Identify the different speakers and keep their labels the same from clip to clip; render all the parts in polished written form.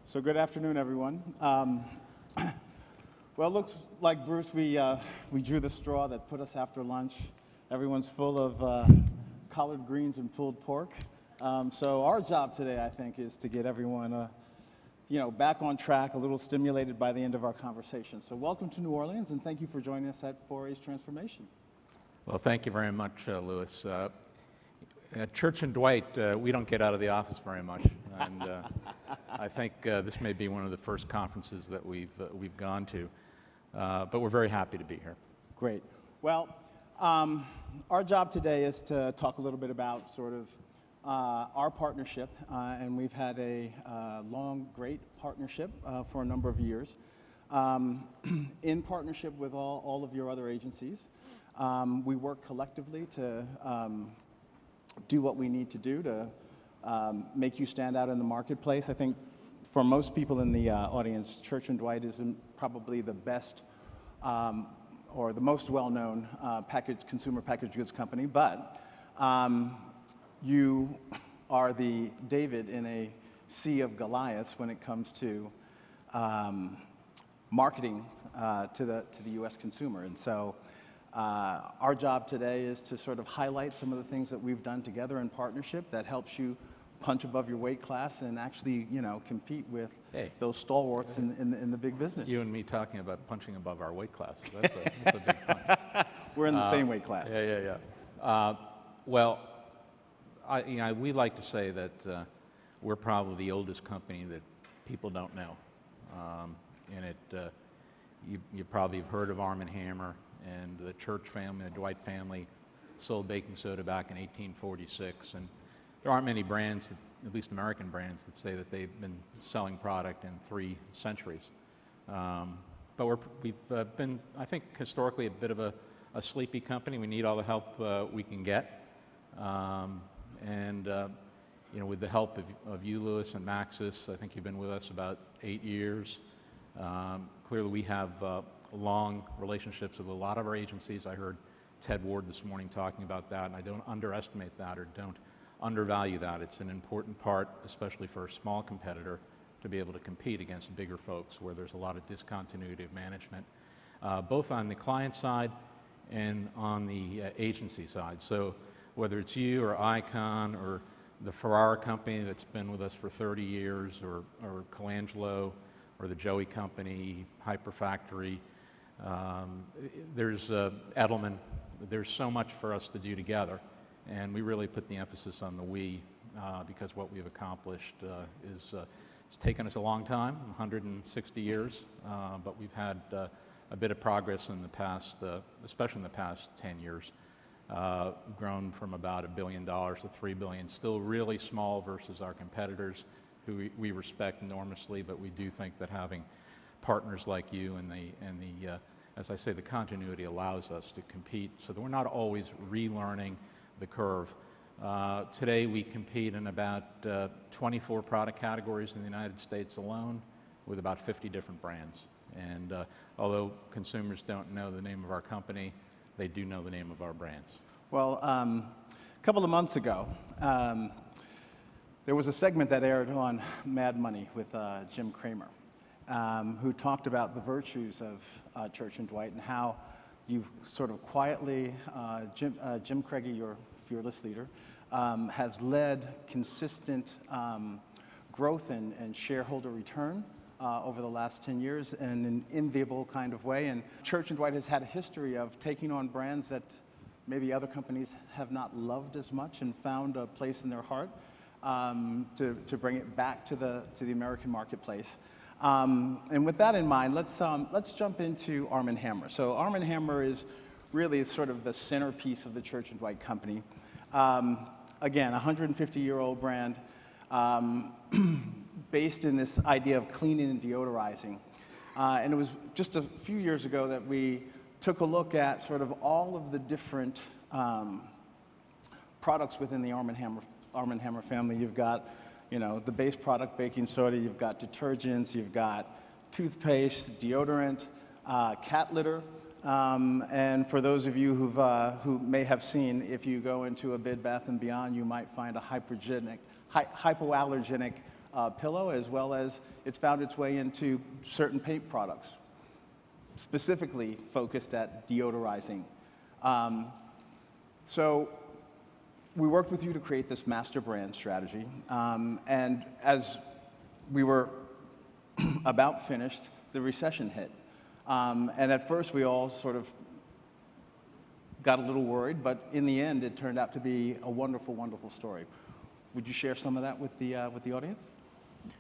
Speaker 1: So good afternoon, everyone. Well, it looks like, Bruce, we drew the straw that put us after lunch. Everyone's full of collard greens and pulled pork. So our job today, I think, is to get everyone back on track, a little stimulated by the end of our conversation. So welcome to New Orleans, and thank you for joining us at 4A's Transformation.
Speaker 2: Well, thank you very much, Louis. At Chuch and Dwight, we don't get out of the office very much, and I think this may be one of the first conferences that we've gone to, but we're very happy to be here.
Speaker 1: Great. Well, our job today is to talk a little bit about sort of our partnership, and we've had a long, great partnership for a number of years in partnership with all of your other agencies. We work collectively to do what we need to do to make you stand out in the marketplace. I think for most people in the audience, Chuch and Dwight is probably the best or the most well-known consumer packaged goods company, but you are the David in a sea of Goliaths when it comes to marketing to the U.S. consumer. And so our job today is to sort of highlight some of the things that we've done together in partnership that helps you punch above your weight class and actually, compete with those stalwarts in the big business.
Speaker 2: You and me talking about punching above our weight class. That's a big punch.
Speaker 1: We're in the same weight class.
Speaker 2: Yeah. Well, we like to say that we're probably the oldest company that people don't know. You probably have heard of Arm & Hammer, and the Church family, the Dwight family, sold baking soda back in 1846. And there aren't many brands, at least American brands, that say that they've been selling product in 3 centuries. But we've been, I think, historically a bit of a sleepy company. We need all the help we can get. With the help of you, Louis, and Maxus, I think you've been with us about 8 years. Clearly, we have long relationships with a lot of our agencies. I heard Ted Ward this morning talking about that, and I don't underestimate that or don't undervalue that. It's an important part, especially for a small competitor, to be able to compete against bigger folks where there's a lot of discontinuity of management, both on the client side and on the agency side. So whether it's you or Icon or the Ferrara company that's been with us for 30 years or Colangelo or the Joey company, Hyper Factory, there's Edelman. There's so much for us to do together, and we really put the emphasis on the we because what we've accomplished it's taken us a long time, 160 years, but we've had a bit of progress in the past, especially in the past 10 years. Grown from about $1 billion to $3 billion, still really small versus our competitors, who we respect enormously, but we do think that having partners like you and the as I say, the continuity allows us to compete so that we're not always relearning the curve. Today we compete in about 24 product categories in the United States alone with about 50 different brands. And although consumers don't know the name of our company, they do know the name of our brands.
Speaker 1: Well, a couple of months ago, there was a segment that aired on Mad Money with Jim Cramer, who talked about the virtues of Chuch and Dwight and how you've sort of quietly, Jim Craigie, your fearless leader, has led consistent growth and shareholder return over the last 10 years in an enviable kind of way. And Chuch and Dwight has had a history of taking on brands that maybe other companies have not loved as much and found a place in their heart to bring it back to the American marketplace. And with that in mind, let's jump into Arm & Hammer. So Arm & Hammer is really sort of the centerpiece of the Chuch and Dwight company. Again, a 150-year-old brand based in this idea of cleaning and deodorizing. And it was just a few years ago that we took a look at sort of all of the different products within the Arm & Hammer family. You've got, the base product, baking soda. You've got detergents. You've got toothpaste, deodorant, cat litter. And for those of you who may have seen, if you go into a Bed Bath & Beyond, you might find a hypoallergenic pillow, as well as it's found its way into certain paint products, specifically focused at deodorizing. So we worked with you to create this master brand strategy, and as we were about finished, the recession hit. And at first we all sort of got a little worried, but in the end it turned out to be a wonderful, wonderful story. Would you share some of that with the audience?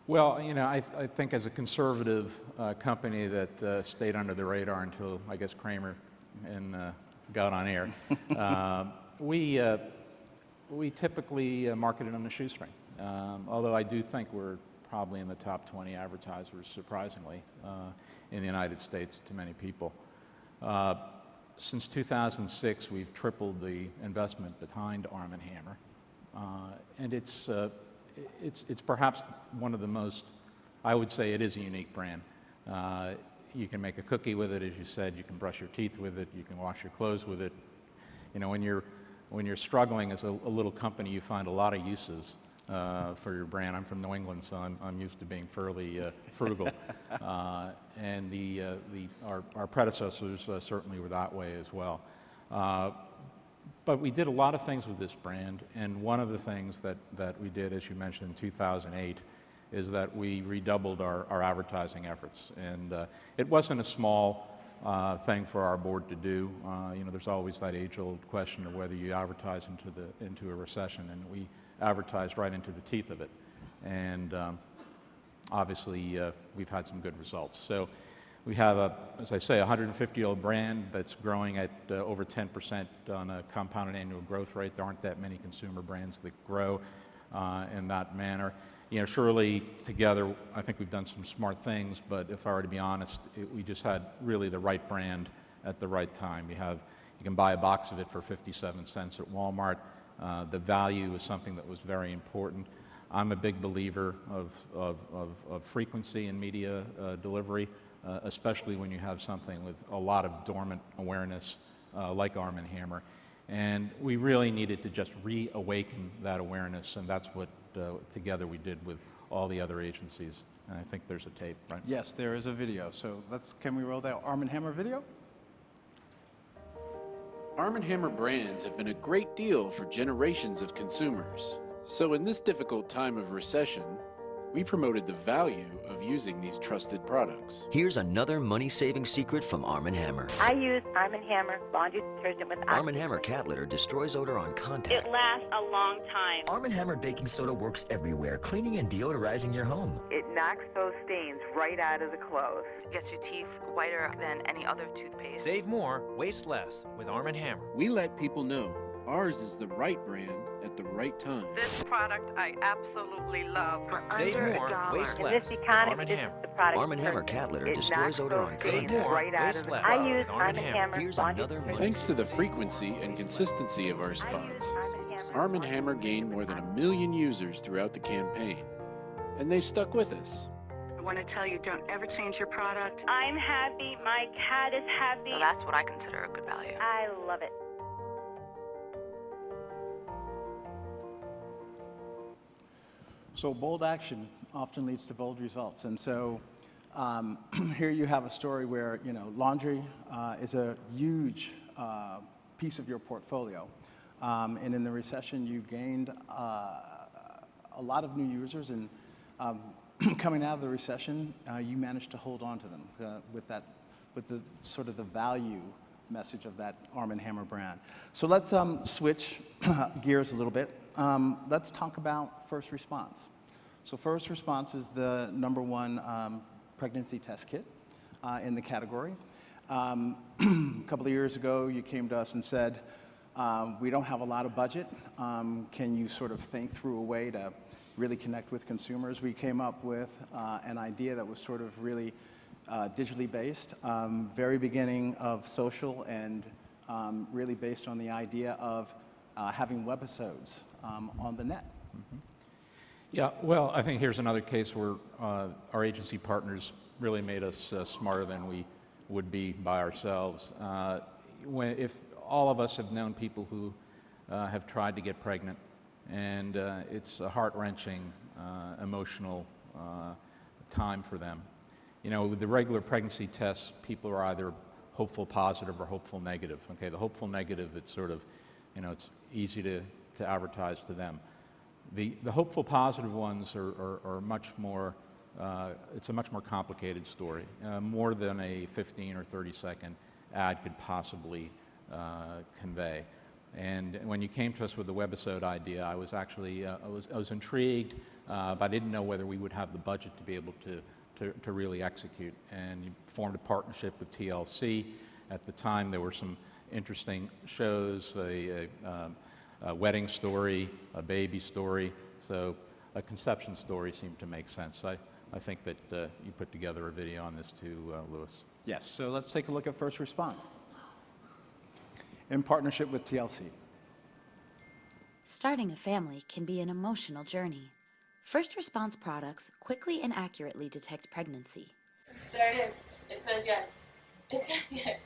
Speaker 2: Well, you know, I think as a conservative company that stayed under the radar until, I guess, Kramer and got on air, we typically marketed on a shoestring. Although I do think we're probably in the top 20 advertisers, surprisingly, in the United States to many people. Since 2006, we've tripled the investment behind Arm & Hammer, and it's perhaps one of the most, I would say it is a unique brand. You can make a cookie with it, as you said, you can brush your teeth with it, you can wash your clothes with it. You know, when you're struggling as a little company, you find a lot of uses for your brand. I'm from New England, so I'm used to being fairly frugal. And our predecessors certainly were that way as well. But we did a lot of things with this brand, and one of the things that we did, as you mentioned, in 2008, is that we redoubled our advertising efforts. And it wasn't a small thing for our board to do. You know, there's always that age-old question of whether you advertise into a recession, and we advertised right into the teeth of it. And obviously, we've had some good results. So we have, as I say, a 150-year-old brand that's growing at over 10% on a compounded annual growth rate. There aren't that many consumer brands that grow in that manner. You know, surely together, I think we've done some smart things, but if I were to be honest, we just had really the right brand at the right time. You can buy a box of it for 57 cents at Walmart. The value is something that was very important. I'm a big believer of frequency in media delivery, especially when you have something with a lot of dormant awareness like Arm & Hammer. And we really needed to just reawaken that awareness, and that's what together we did with all the other agencies. And I think there's a tape, right?
Speaker 1: Yes, there is a video. So can we roll that Arm & Hammer video?
Speaker 3: Arm & Hammer brands have been a great deal for generations of consumers. So in this difficult time of recession, we promoted the value of using these trusted products.
Speaker 4: Here's another money-saving secret from Arm & Hammer.
Speaker 5: I use Arm & Hammer laundry detergent with
Speaker 4: Arm & Hammer cat litter destroys odor on contact.
Speaker 5: It lasts a long time.
Speaker 6: Arm & Hammer baking soda works everywhere, cleaning and deodorizing your home.
Speaker 7: It knocks those stains right out of the clothes.
Speaker 8: Gets your teeth whiter than any other toothpaste.
Speaker 9: Save more, waste less with Arm & Hammer.
Speaker 3: We let people know ours is the right brand at the right time.
Speaker 8: This product I absolutely love.
Speaker 9: Save more, waste less. Arm & Hammer.
Speaker 4: Arm & Hammer cat litter destroys odor on
Speaker 9: Save
Speaker 4: contact.
Speaker 9: more, waste less
Speaker 5: I use
Speaker 9: with Arm & Hammer.
Speaker 4: Here's another
Speaker 3: Thanks to the frequency and consistency of our spots, Arm & Hammer gained more than 1 million users throughout the campaign, and they stuck with us.
Speaker 7: I want to tell you, don't ever change your product.
Speaker 5: I'm happy. My cat is happy.
Speaker 8: So that's what I consider a good value.
Speaker 5: I love it.
Speaker 1: So bold action often leads to bold results. And so here you have a story where, you know, laundry is a huge piece of your portfolio. And in the recession, you gained a lot of new users, and coming out of the recession, you managed to hold on to them with the sort of the value message of that Arm & Hammer brand. So let's switch gears a little bit. Let's talk about first response. So first response is the #1 pregnancy test kit in the category. A couple of years ago, you came to us and said, we don't have a lot of budget. Can you sort of think through a way to really connect with consumers? We came up with an idea that was sort of really digitally based, very beginning of social, and really based on the idea of having webisodes on the net.
Speaker 2: Mm-hmm. Yeah, well, I think here's another case where our agency partners really made us smarter than we would be by ourselves. If all of us have known people who have tried to get pregnant, and it's a heart-wrenching emotional time for them. You know, with the regular pregnancy tests, people are either hopeful positive or hopeful negative. Okay, the hopeful negative, it's sort of, you know, it's easy to advertise to them. The hopeful positive ones are much more, it's a much more complicated story, more than a 15 or 30-second ad could possibly convey. And when you came to us with the webisode idea, I was actually, I was intrigued, but I didn't know whether we would have the budget to be able to really execute. And you formed a partnership with TLC. At the time, there were some interesting shows, a wedding story, a baby story, so a conception story seemed to make sense. I think that you put together a video on this too, Louis.
Speaker 1: Yes, so let's take a look at First Response in partnership with TLC.
Speaker 10: Starting a family can be an emotional journey. First Response products quickly and accurately detect pregnancy.
Speaker 11: There it is. It says yes. It says yes.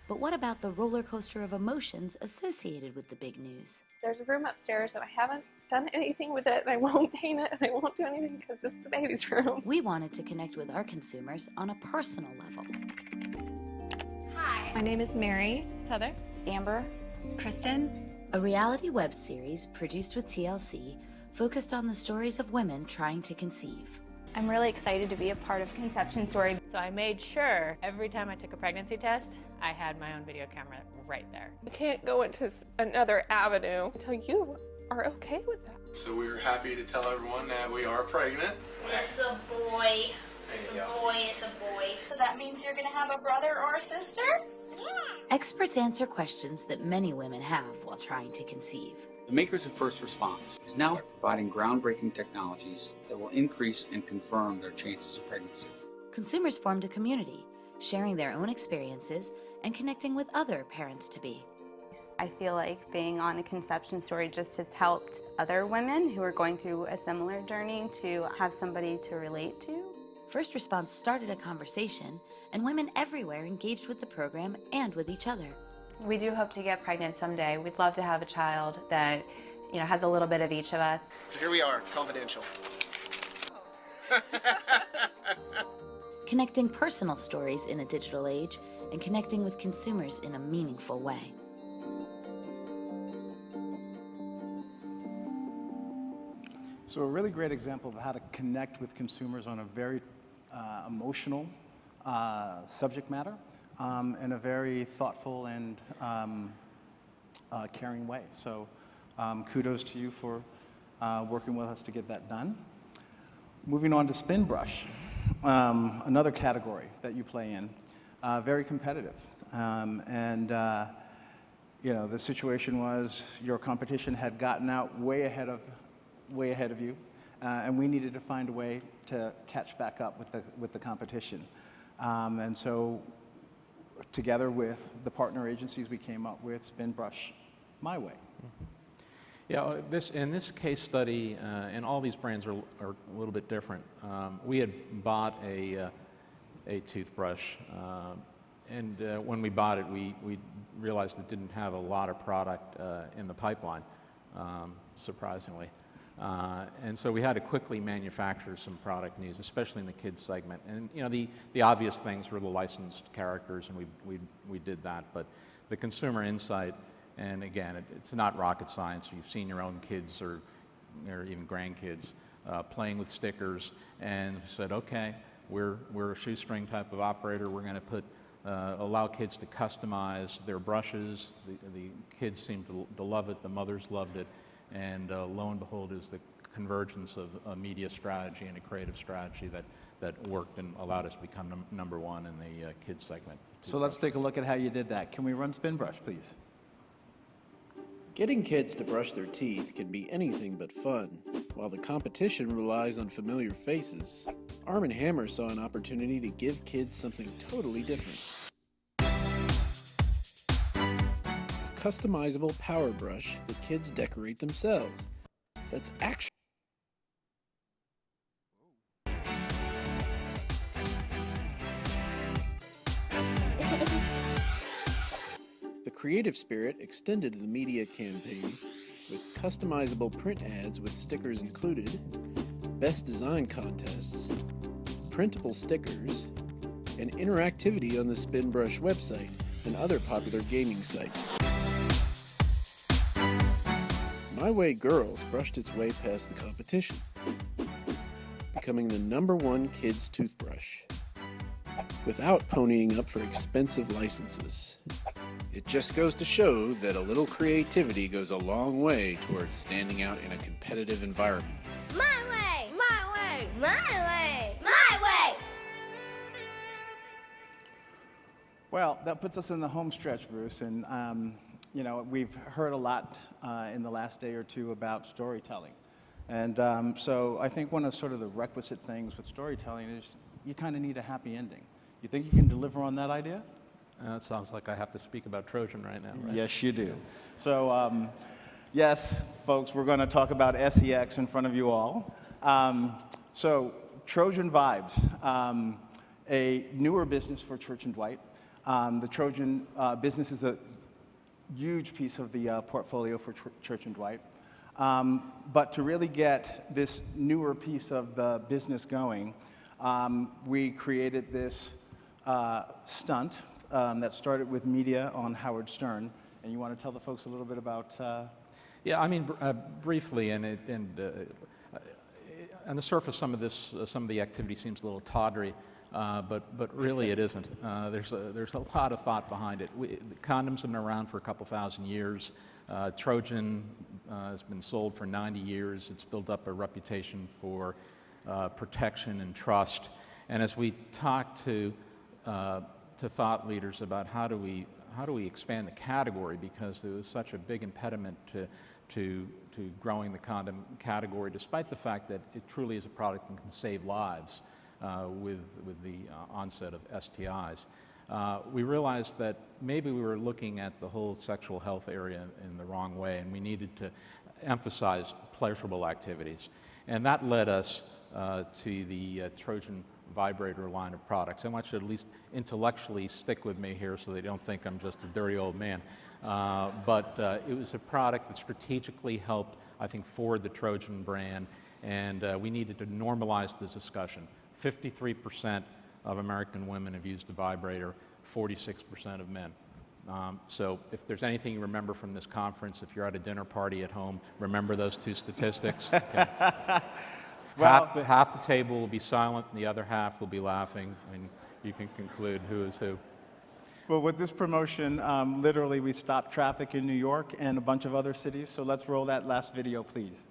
Speaker 10: But what about the roller coaster of emotions associated with the big news?
Speaker 11: There's a room upstairs and I haven't done anything with it and I won't paint it and I won't do anything because this is the baby's room.
Speaker 10: We wanted to connect with our consumers on a personal level.
Speaker 11: Hi. My name is Mary. Heather. Amber. Kristen.
Speaker 10: A reality web series produced with TLC focused on the stories of women trying to conceive.
Speaker 11: I'm really excited to be a part of Conception Story.
Speaker 12: So I made sure every time I took a pregnancy test, I had my own video camera right there.
Speaker 11: I can't go into another avenue until you are okay with that.
Speaker 13: So we're happy to tell everyone that we are pregnant.
Speaker 14: It's a boy. It's a boy. It's a boy. So that means you're going to have a brother or a sister? Yeah.
Speaker 10: Experts answer questions that many women have while trying to conceive.
Speaker 15: The makers of First Response is now providing groundbreaking technologies that will increase and confirm their chances of pregnancy.
Speaker 10: Consumers formed a community, sharing their own experiences and connecting with other parents-to-be.
Speaker 16: I feel like being on a Conception Story just has helped other women who are going through a similar journey to have somebody to relate to.
Speaker 10: First Response started a conversation, and women everywhere engaged with the program and with each other.
Speaker 16: We do hope to get pregnant someday. We'd love to have a child that, you know, has a little bit of each of us.
Speaker 17: So here we are, confidential.
Speaker 10: Connecting personal stories in a digital age and connecting with consumers in a meaningful way.
Speaker 1: So a really great example of how to connect with consumers on a very emotional subject matter in a very thoughtful and caring way. So kudos to you for working with us to get that done. Moving on to Spin Brush, another category that you play in, very competitive. You know, the situation was your competition had gotten out way ahead of you, and we needed to find a way to catch back up with the competition. And so together with the partner agencies, we came up with Spin Brush My Way.
Speaker 2: Mm-hmm. Yeah, in this case study, and all these brands are a little bit different. We had bought a toothbrush, and when we bought it, we realized it didn't have a lot of product in the pipeline, surprisingly. And so we had to quickly manufacture some product news, especially in the kids segment. And you know, the obvious things were the licensed characters, and we did that. But the consumer insight, and again, it's not rocket science. You've seen your own kids or even grandkids playing with stickers, and said, okay, we're a shoestring type of operator. We're going to allow kids to customize their brushes. The kids seemed to love it. The mothers loved it. And lo and behold, is the convergence of a media strategy and a creative strategy that worked and allowed us to become number one in the kids segment.
Speaker 1: So let's take a look at how you did that. Can we run Spin Brush, please?
Speaker 3: Getting kids to brush their teeth can be anything but fun. While the competition relies on familiar faces, Arm & Hammer saw an opportunity to give kids something totally different. Customizable power brush that kids decorate themselves. That's actually the creative spirit extended to the media campaign with customizable print ads with stickers included, best design contests, printable stickers, and interactivity on the Spinbrush website and other popular gaming sites. My Way Girls brushed its way past the competition, becoming the #1 kids toothbrush, without ponying up for expensive licenses. It just goes to show that a little creativity goes a long way towards standing out in a competitive environment.
Speaker 18: My way! My way! My way! My way!
Speaker 1: Well, that puts us in the home stretch, Bruce, and you know, we've heard a lot in the last day or two about storytelling. And so I think one of sort of the requisite things with storytelling is you kind of need a happy ending. You think you can deliver on that idea?
Speaker 2: It sounds like I have to speak about Trojan right now, right?
Speaker 1: Yes, you do. So, yes, folks, we're going to talk about SEX in front of you all. So, Trojan Vibes, a newer business for Chuch and Dwight. The Trojan business is a huge piece of the portfolio for Chuch and Dwight. But to really get this newer piece of the business going, we created this stunt that started with media on Howard Stern. And you want to tell the folks a little bit about...
Speaker 2: Yeah, I mean, briefly, and on the surface, some of the activity seems a little tawdry, but really it isn't. There's a lot of thought behind it. Condoms have been around for a couple thousand years. Trojan has been sold for 90 years. It's built up a reputation for protection and trust. And as we talk to thought leaders about how do we expand the category, because there was such a big impediment to growing the condom category, despite the fact that it truly is a product that can save lives with the onset of STIs. We realized that maybe we were looking at the whole sexual health area in the wrong way, and we needed to emphasize pleasurable activities. And that led us to the Trojan vibrator line of products. I want you to at least intellectually stick with me here so they don't think I'm just a dirty old man. But it was a product that strategically helped, I think, forward the Trojan brand, and we needed to normalize this discussion. 53% of American women have used a vibrator, 46% of men. So if there's anything you remember from this conference, if you're at a dinner party at home, remember those two statistics. Okay. Well, half the table will be silent, and the other half will be laughing, and you can conclude who is who.
Speaker 1: Well, with this promotion, literally we stopped traffic in New York and a bunch of other cities, so let's roll that last video, please.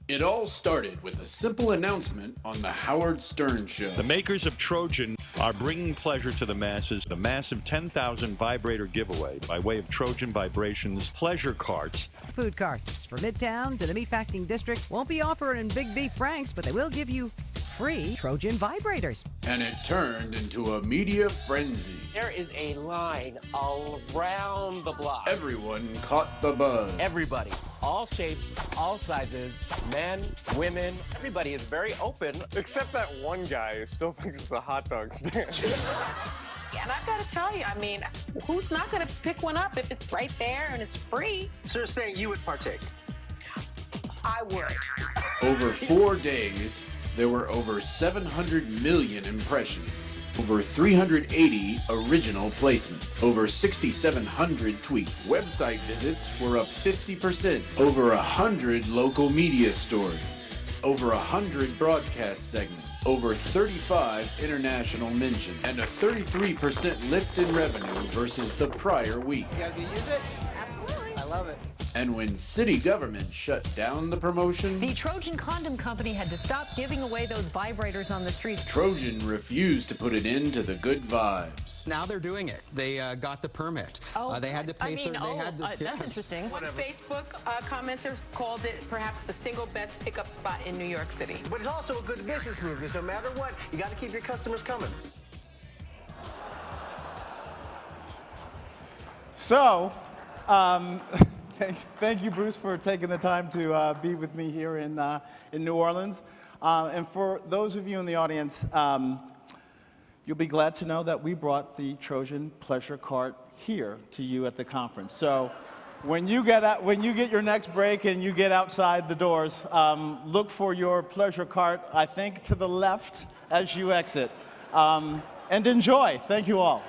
Speaker 3: It all started with a simple announcement on the Howard Stern Show.
Speaker 19: The makers of Trojan are bringing pleasure to the masses. The massive 10,000 vibrator giveaway by way of Trojan Vibrations pleasure carts.
Speaker 20: Food carts from Midtown to the Meatpacking District won't be offered in Big Beef Franks, but they will give you free Trojan vibrators.
Speaker 3: And it turned into a media frenzy.
Speaker 21: There is a line all around the block.
Speaker 3: Everyone caught the buzz.
Speaker 21: Everybody, all shapes, all sizes, men, women, everybody is very open.
Speaker 13: Except that one guy who still thinks it's a hot dog stand.
Speaker 22: Yeah, and I've got to tell you, I mean, who's not going to pick one up if it's right there and it's free?
Speaker 17: So you're saying you would partake?
Speaker 22: I would.
Speaker 3: Over 4 days, there were over 700 million impressions, over 380 original placements, over 6,700 tweets. Website visits were up 50%, over 100 local media stories, over 100 broadcast segments, over 35 international mentions, and a 33% lift in revenue versus the prior week.
Speaker 17: You guys gonna use it? Absolutely. I love it.
Speaker 3: And when city government shut down the promotion,
Speaker 23: the Trojan Condom Company had to stop giving away those vibrators on the streets.
Speaker 3: Trojan refused to put it into the good vibes.
Speaker 24: Now they're doing it. They got the permit. They had to pay.
Speaker 22: That's interesting. One Facebook commenters called it perhaps the single best pickup spot in New York City.
Speaker 17: But it's also a good business move because no matter what, you got to keep your customers coming.
Speaker 1: So, thank you, Bruce, for taking the time to be with me here in New Orleans. And for those of you in the audience, you'll be glad to know that we brought the Trojan Pleasure Cart here to you at the conference. So When you get your next break and you get outside the doors, look for your pleasure cart, I think, to the left as you exit. And enjoy. Thank you all.